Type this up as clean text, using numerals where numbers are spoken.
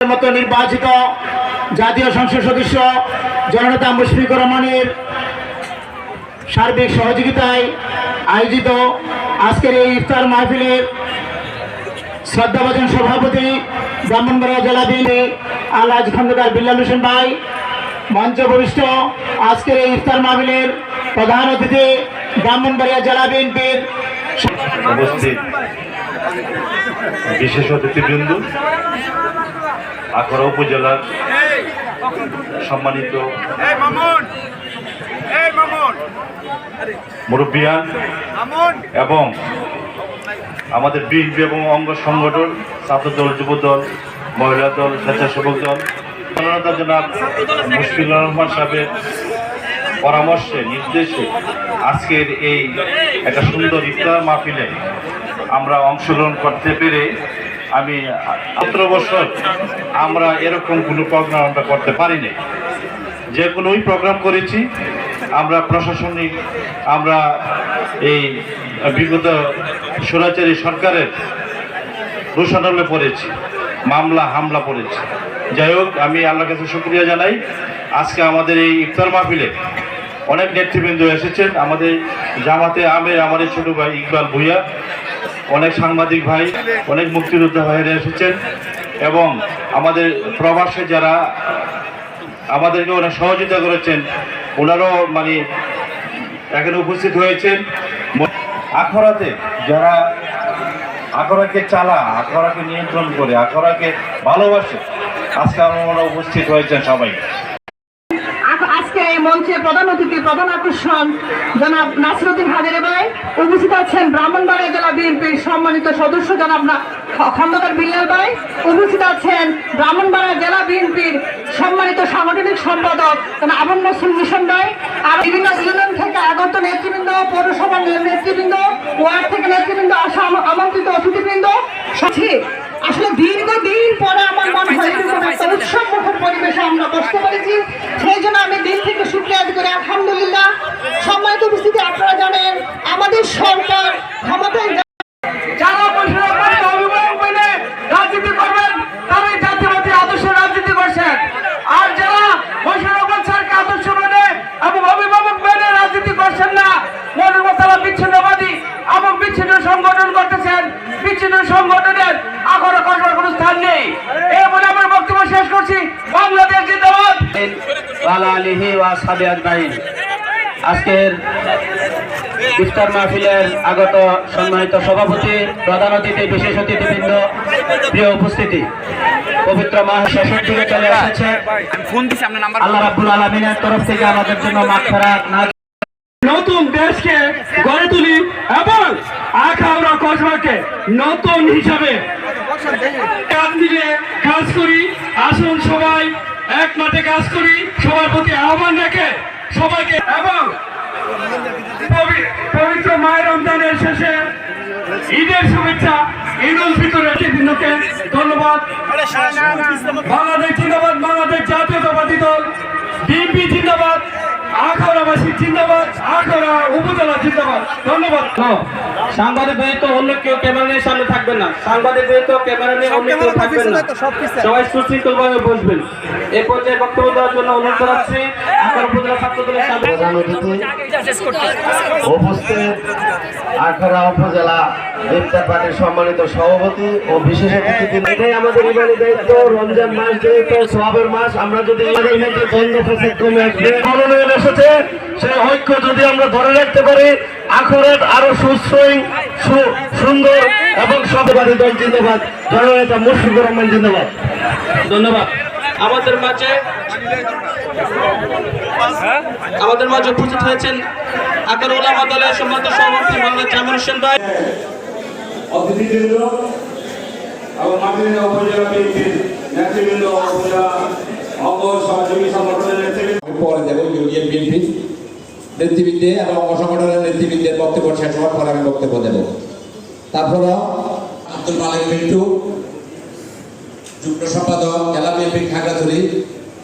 মতো নির্বাচিত জাতীয় সংসদ সদস্য জননেতা মুশফিকুর রহমানের সার্বিক সহযোগিতায় আয়োজিত আজকের এই ইফতার মাহফিলের শ্রদ্ধাভাজন সভাপতি ব্রাহ্মণবাড়িয়া জেলা বিএনপি আলহাজ খন্দকার বিল্লাল হোসেন ভাই, মঞ্চ বরিষ্ঠ আজকের এই ইফতার মাহফিলের প্রধান অতিথি ব্রাহ্মণবাড়িয়া জেলা বিএনপির উপস্থিত বিশেষ অতিথিবৃন্দ, আখাউড়া উপজেলার সম্মানিত মুরব্বিয়ান এবং আমাদের বিএনপি এবং অঙ্গ সংগঠন, ছাত্রদল, যুবদল, মহিলা দল, স্বেচ্ছাসেবক দল, জনাব মুশফিকুর রহমান সাহেবের পরামর্শে নির্দেশে আজকের এই একটা সুন্দর ইফতার মাহফিলে আমরা অংশগ্রহণ করতে পেরে আমি 17 বছর আমরা এরকম কোনো প্রোগ্রাম আমরা করতে পারিনি। যে কোনোই প্রোগ্রাম করেছি আমরা প্রশাসনিক, আমরা এই বিগত স্বৈরাচারী সরকারের রোষানলে পড়েছি, মামলা হামলা পড়েছি। যাই হোক, আমি আল্লাহর কাছে শুকরিয়া জানাই। আজকে আমাদের এই ইফতার মাহফিলে অনেক নেতৃবৃন্দ এসেছেন। আমাদের জামাতে আমের আমাদের ছোট ভাই ইকবাল ভুইয়া, অনেক সাংবাদিক ভাই, অনেক মুক্তিযোদ্ধা ভাইরা এসেছেন এবং আমাদের প্রবাসে যারা আমাদেরকে অনেক সহযোগিতা করেছেন ওনারাও এখানে উপস্থিত হয়েছেন। আখাউড়াতে যারা আখাউড়াকে আখাউড়াকে নিয়ন্ত্রণ করে, আখাউড়াকে ভালোবাসে, আজকে আমরা উপস্থিত হয়েছেন সবাই। আজকে এই মঞ্চে প্রধান অতিথি, প্রধান আকর্ষণ জনাব নাসিরউদ্দিন হাজারী ভাই, উপস্থিত আছেন ব্রাহ্মণবাড়িয়া জেলা বিএনপির সম্মানিত সদস্য জনাব খন্দকার বিল্লাল ভাই, উপস্থিত আছেন ব্রাহ্মণবাড়িয়া জেলা বিএনপির সম্মানিত সাংগঠনিক সম্পাদক আবুল নসরুল মিশন ভাই, আর বিভিন্ন ইউনিয়ন থেকে আগত নেতৃবৃন্দ, পৌরসভার নেতৃবৃন্দ, ওয়ার্ড থেকে নেতৃবৃন্দ, আমন্ত্রিত অতিথিবৃন্দ। আসলে দীর্ঘদিন পরে আমার মনে হয় এরকম একটা উৎসব মুখর পরিবেশে আমরা বসতে পেরেছি, সেই জন্য আমি দিন থেকে শুকরিয়া আদায় করি। আলহামদুলিল্লাহ। সম্মানিত উপস্থিতি, আপনারা জানেন আমাদের সরকার ক্ষমতায় রাজনীতি করবেন, তারাই জাতীয়বাদী আদর্শ রাজনীতি করছেন, আর যারা বৈষম্য সরকার আদর্শ মেনে এবং অভিভাবক মেনে রাজনীতি করছেন না, মনের মতো তারা বিচ্ছিন্নবাদী এবং বিচ্ছিন্ন সংগঠন করতেছেন। বিচ্ছিন্ন সংগঠনের আখাউড়া করার কোনো স্থান নেই। এই বলে আমার বক্তব্য শেষ করছি। বাংলাদেশ জিন্দাবাদ। আজকের ইফতার মাহফিলের আগত সম্মানিত সভাপতি, প্রধান অতিথি, বিশেষ অতিথিবৃন্দ, প্রিয় উপস্থিতি, পবিত্র মাহ শেষের দিকে চলে এসেছে। আল্লাহ রাব্বুল আলামিনের তরফ থেকে আমাদের জন্য মাগফিরাত, নতুন দেশকে গড়ে তুলি এবং আখাউড়া কসবাকে নতুন হিসাবে কাজ মিলে কাজ করি। আসুন সবাই এক মাঠে কাজ করি, সবার প্রতি আহ্বান রেখে সবাইকে এবং পবিত্র মায়ের রমজানের শেষে ঈদের শুভেচ্ছা, ঈদ উল ফিতরের দিনকে ধন্যবাদ। বাংলাদেশ জিন্দাবাদ, বাংলাদেশ জাতীয়তাবাদী দল, বিএনপি জিন্দাবাদ, আখাউড়াবাসী জিন্দাবাদ, আখাউড়া উপজেলা জিন্দাবাদ। ধন্যবাদ। সাংবাদিক ব্যতীত অন্য কেউ ক্যামেরা নিয়ে সামনে থাকবেন না। সাংবাদিক ব্যতীত ক্যামেরা নিয়ে অন্য কেউ থাকবেন না। সবাই সুশৃঙ্খলভাবে বসবেন। এই পর্যায়ে বক্তব্য দেওয়ার জন্য অনুরোধ জানাচ্ছি আখাউড়া উপজেলা ছাত্র দলের উপস্থিত আখাউড়া উপজেলা ইফতার পার্টির সম্মানিত সভাপতি ও বিশেষ অতিথি। এটাই আমাদের ইমানি দায়িত্ব। রমজান মাস যেহেতু সওয়াবের মাস, আমরা যদি বন্ধ ফসল কমে আসবে মনোনয়ন এসেছে, সেই ঐক্য যদি আমরা ধরে রাখতে পারি, আখাউড়ার আরো সুস্থ, সুন্দর এবং সর্ববাদী দল জিন্দাবাদ, জননেতা মুশফিকুর রহমান জিন্দাবাদ। ধন্যবাদ। আমাদের মাঝে উপস্থিত হয়েছেন আখাউড়া উলামা দলের সম্মানিত সভাপতি মোহাম্মদ জামিল হোসেন ভাই, অতিথিবৃন্দ এবং মাটির উপজেলা বিএনপির নেতৃবৃন্দ, উপজেলা অঙ্গ সহযোগী সংগঠনের নেতৃবৃন্দ, পরে দেব ইউনিয়ন বিএনপি নেতৃবৃন্দে এবং অঙ্গ সংগঠনের নেতৃবৃন্দের বক্তব্য শেষ হওয়ার পর আমি বক্তব্য দেব। তারপর আব্দুল মালিক মিন্টু, যুগ্ম সম্পাদক জেলা বিএনপি খাগড়াছড়ি,